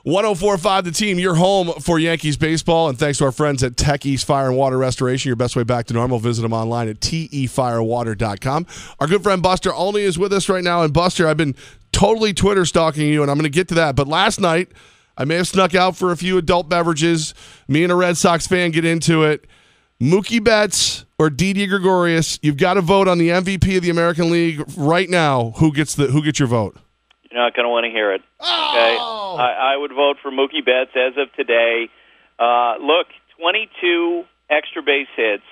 1045 The Team, your home for Yankees baseball. And thanks to our friends at Tech East Fire and Water Restoration, your best way back to normal. Visit them online at tefirewater.com. Our good friend Buster Olney is with us right now. And Buster, I've been totally Twitter stalking you, and I'm going to get to that. But last night, I may have snuck out for a few adult beverages. Me and a Red Sox fan get into it. Mookie Betts or Didi Gregorius, you've got to vote on the MVP of the American League right now. Who gets your vote? You're not going to want to hear it. Okay? Oh! I would vote for Mookie Betts as of today. Look, 22 extra base hits,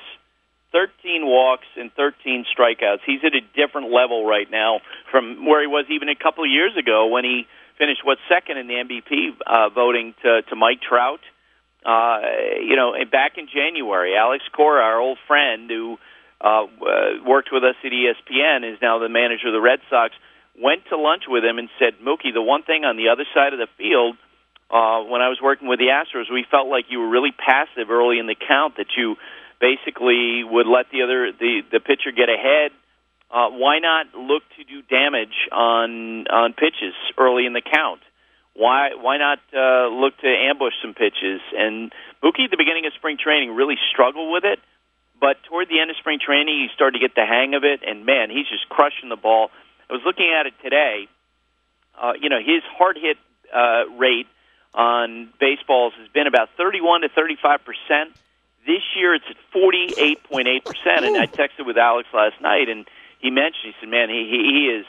13 walks, and 13 strikeouts. He's at a different level right now from where he was even a couple of years ago when he finished, second in the MVP voting to Mike Trout. Back in January, Alex Cora, our old friend who worked with us at ESPN, is now the manager of the Red Sox, went to lunch with him and said, Mookie, the one thing on the other side of the field, when I was working with the Astros, we felt like you were really passive early in the count, that you basically would let the pitcher get ahead. Why not look to do damage on pitches early in the count? Why not look to ambush some pitches? And Mookie at the beginning of spring training really struggled with it, but toward the end of spring training, he started to get the hang of it, and man, he's just crushing the ball. I was looking at it today. His hard hit rate on baseballs has been about 31 to 35%. This year, it's at 48.8%. And I texted with Alex last night, and he said, man, he is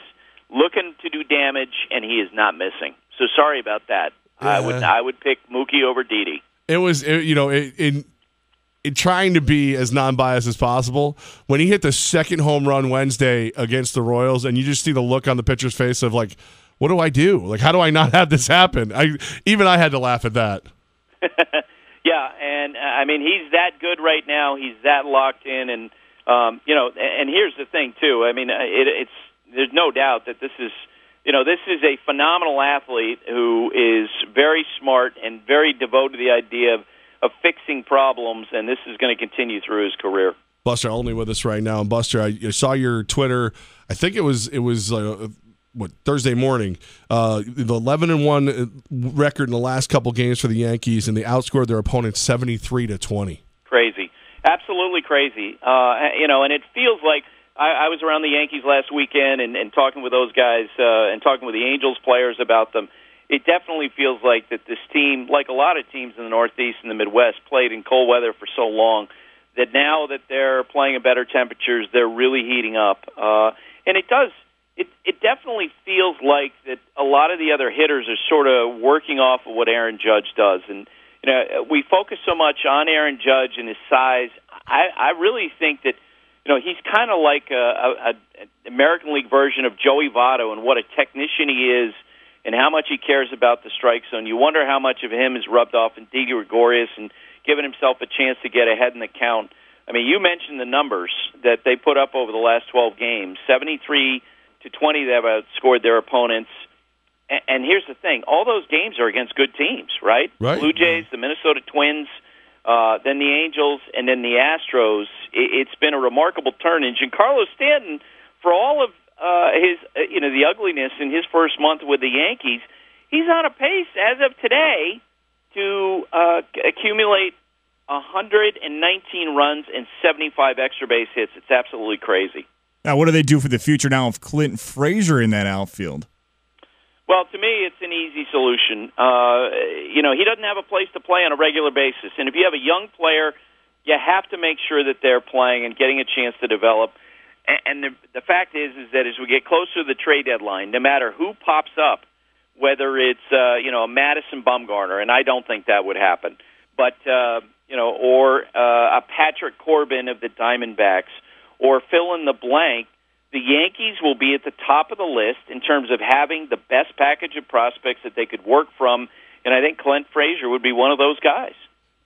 looking to do damage, and he is not missing. So sorry about that. Yeah. I would pick Mookie over Didi. It was, in trying to be as non-biased as possible, when he hit the second home run Wednesday against the Royals, and you just see the look on the pitcher's face of like, what do I do? Like, how do I not have this happen? I had to laugh at that. Yeah, and I mean, he's that good right now. He's that locked in, and and here's the thing too. I mean, there's no doubt that this is a phenomenal athlete who is very smart and very devoted to the idea of fixing problems, and this is going to continue through his career. Buster Olney with us right now. And Buster, I saw your Twitter. I think it was Thursday morning. The 11-1 record in the last couple games for the Yankees, and they outscored their opponents 73-20. Crazy, absolutely crazy. And it feels like I was around the Yankees last weekend and talking with those guys and talking with the Angels players about them. It definitely feels like that this team, like a lot of teams in the Northeast and the Midwest, played in cold weather for so long that now that they're playing at better temperatures, they're really heating up. And it definitely feels like that a lot of the other hitters are sort of working off of what Aaron Judge does. And we focus so much on Aaron Judge and his size. I really think that he's kind of like an American League version of Joey Votto and what a technician he is, and how much he cares about the strike zone. You wonder how much of him is rubbed off in Didi Gregorius and giving himself a chance to get ahead in the count. I mean, you mentioned the numbers that they put up over the last 12 games. 73-20 they have outscored their opponents. And here's the thing. All those games are against good teams, right? Blue Jays, the Minnesota Twins, then the Angels, and then the Astros. It's been a remarkable turn. And Giancarlo Stanton, for all of his, the ugliness in his first month with the Yankees, he's on a pace as of today to accumulate 119 runs and 75 extra base hits. It's absolutely crazy. Now, what do they do for the future now of Clint Frazier in that outfield? Well, to me, it's an easy solution. He doesn't have a place to play on a regular basis, and if you have a young player, you have to make sure that they're playing and getting a chance to develop. And the fact is that as we get closer to the trade deadline, no matter who pops up, whether it's a Madison Bumgarner, and I don't think that would happen, but or a Patrick Corbin of the Diamondbacks, or fill in the blank, the Yankees will be at the top of the list in terms of having the best package of prospects that they could work from, and I think Clint Frazier would be one of those guys.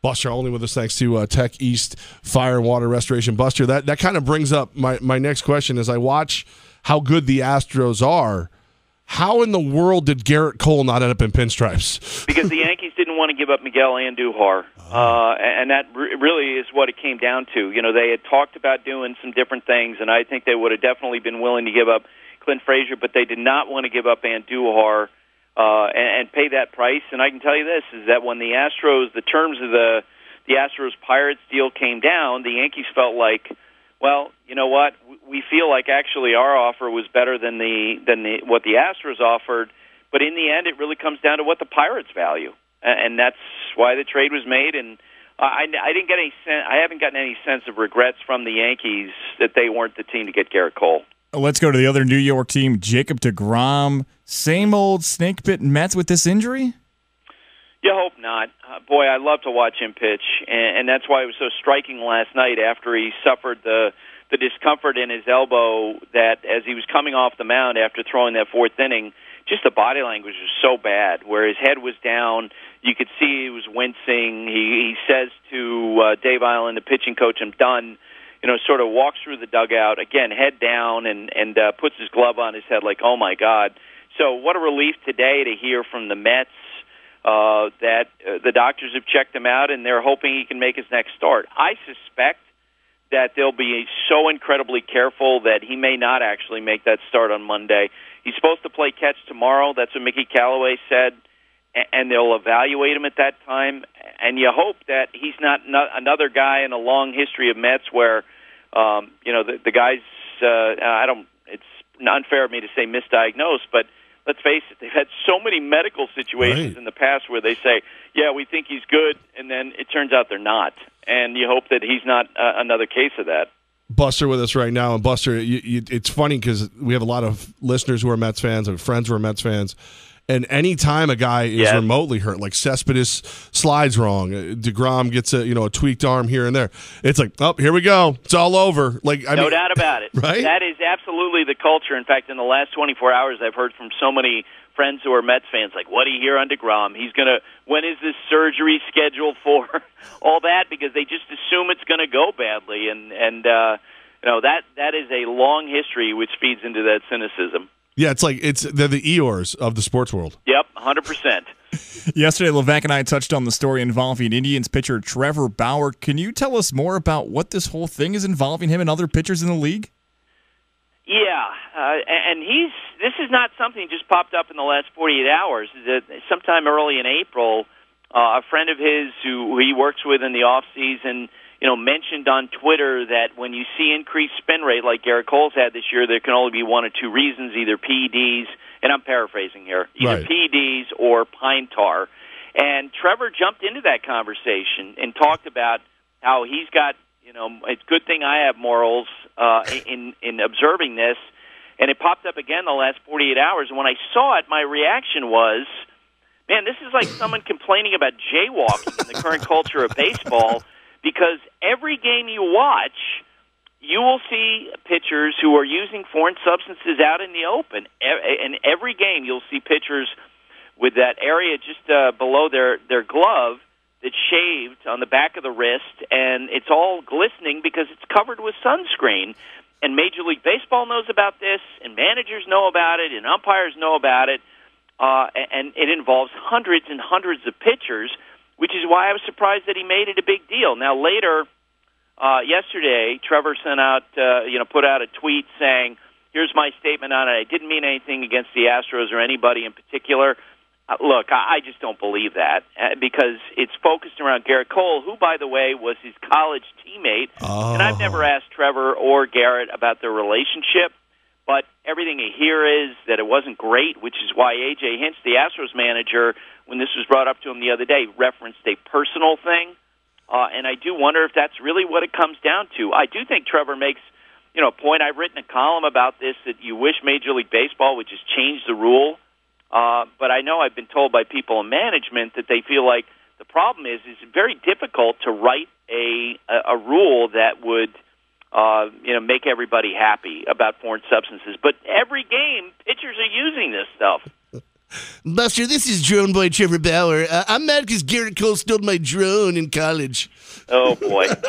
Buster Olney with us, thanks to Tech East Fire and Water Restoration. Buster, that kind of brings up my next question. As I watch how good the Astros are, how in the world did Garrett Cole not end up in pinstripes? Because the Yankees didn't want to give up Miguel Andujar, and that really is what it came down to. They had talked about doing some different things, and I think they would have definitely been willing to give up Clint Frazier, but they did not want to give up Andujar. and pay that price. And I can tell you this, is that when the terms of the Astros-Pirates deal came down, the Yankees felt like, well, you know what, we feel like actually our offer was better than what the Astros offered, but in the end it really comes down to what the Pirates value. And that's why the trade was made, and I didn't get any I haven't gotten any sense of regrets from the Yankees that they weren't the team to get Garrett Cole. Let's go to the other New York team, Jacob deGrom. Same old snake-bitten Mets with this injury? You hope not. Boy, I love to watch him pitch, and that's why it was so striking last night after he suffered the discomfort in his elbow that as he was coming off the mound after throwing that fourth inning, just the body language was so bad, where his head was down. You could see he was wincing. He says to Dave Island, the pitching coach, I'm done. Sort of walks through the dugout, again, head down, and puts his glove on his head like, oh, my God. So what a relief today to hear from the Mets that the doctors have checked him out, and they're hoping he can make his next start. I suspect that they'll be so incredibly careful that he may not actually make that start on Monday. He's supposed to play catch tomorrow. That's what Mickey Callaway said, and they'll evaluate him at that time. And you hope that he's not another guy in a long history of Mets where, the guys, it's unfair of me to say misdiagnosed, but let's face it, they've had so many medical situations in the past where they say, yeah, we think he's good, and then it turns out they're not. And you hope that he's not another case of that. Buster with us right now. And Buster, it's funny because we have a lot of listeners who are Mets fans and friends who are Mets fans. And any time a guy is remotely hurt, like Cespedes slides wrong, deGrom gets a tweaked arm here and there, it's like, oh, here we go, it's all over. No doubt about it. Right? That is absolutely the culture. In fact, in the last 24 hours, I've heard from so many friends who are Mets fans, like, what do you hear on deGrom? When is this surgery scheduled for? All that, because they just assume it's going to go badly, and that is a long history which feeds into that cynicism. Yeah, they're the Eeyores of the sports world. Yep, 100%. Yesterday, Levac and I touched on the story involving Indians pitcher Trevor Bauer. Can you tell us more about what this whole thing is involving him and other pitchers in the league? Yeah, and this is not something just popped up in the last 48 hours. Sometime early in April, a friend of his who he works with in the off season, mentioned on Twitter that when you see increased spin rate like Garrett Cole's had this year, there can only be one of two reasons, either PEDs, and I'm paraphrasing here, either PEDs or pine tar. And Trevor jumped into that conversation and talked about how he's got, it's a good thing I have morals in observing this. And it popped up again the last 48 hours. And when I saw it, my reaction was, man, this is like someone complaining about jaywalking in the current culture of baseball. Because every game you watch, you will see pitchers who are using foreign substances out in the open. In every game, you'll see pitchers with that area just below their glove that's shaved on the back of the wrist, and it's all glistening because it's covered with sunscreen. And Major League Baseball knows about this, and managers know about it, and umpires know about it, and it involves hundreds and hundreds of pitchers, which is why I was surprised that he made it a big deal. Now, later, yesterday, Trevor sent out, put out a tweet saying, here's my statement on it. I didn't mean anything against the Astros or anybody in particular. Look, I just don't believe that because it's focused around Garrett Cole, who, by the way, was his college teammate. And I've never asked Trevor or Garrett about their relationship, but everything I hear is that it wasn't great, which is why A.J. Hinch, the Astros manager, when this was brought up to him the other day, referenced a personal thing. And I do wonder if that's really what it comes down to. I do think Trevor makes a point. I've written a column about this, that you wish Major League Baseball would just change the rule. But I know I've been told by people in management that they feel like the problem is it's very difficult to write a rule that would make everybody happy about foreign substances. But every game, pitchers are using this stuff. Buster, this is Drone Boy Trevor Bauer. I'm mad because Garrett Cole stole my drone in college. Oh, boy. And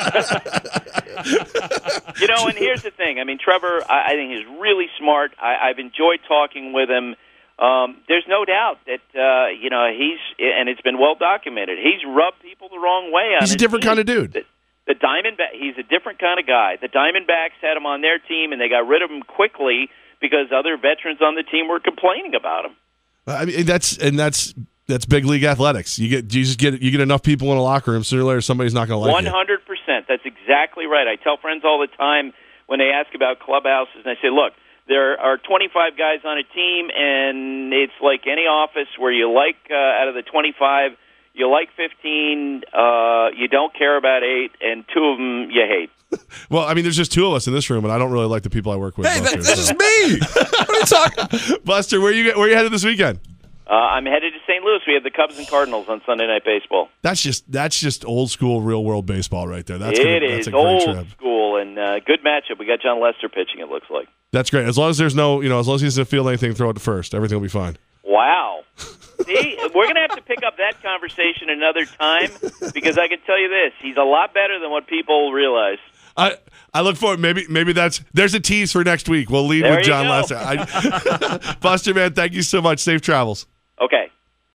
here's the thing. I mean, Trevor, I think he's really smart. I've enjoyed talking with him. There's no doubt that, and it's been well documented, he's rubbed people the wrong way. He's a different kind of dude. The Diamondbacks, he's a different kind of guy. The Diamondbacks had him on their team, and they got rid of him quickly because other veterans on the team were complaining about him. I mean, that's big league athletics. You get enough people in a locker room, sooner or later somebody's not going to like 100%. That's exactly right. I tell friends all the time when they ask about clubhouses, and I say, look, there are 25 guys on a team, and it's like any office where you like, out of the 25, you like 15, you don't care about 8, and 2 of them you hate. Well, I mean, there's just 2 of us in this room, and I don't really like the people I work with. Hey, Buster, this is me. What are you talking? Buster, where you headed this weekend? I'm headed to St. Louis. We have the Cubs and Cardinals on Sunday Night Baseball. That's just old school, real world baseball right there. That's It a great old trip. school and good matchup. We got John Lester pitching. It looks like that's great. As long as there's no, as long as he doesn't feel anything, throw it to first. Everything will be fine. Wow. See, we're going to have to pick up that conversation another time because I can tell you this: he's a lot better than what people realize. I look forward. Maybe there's a tease for next week. We'll lead with John Lester. Buster, man, thank you so much. Safe travels. Okay.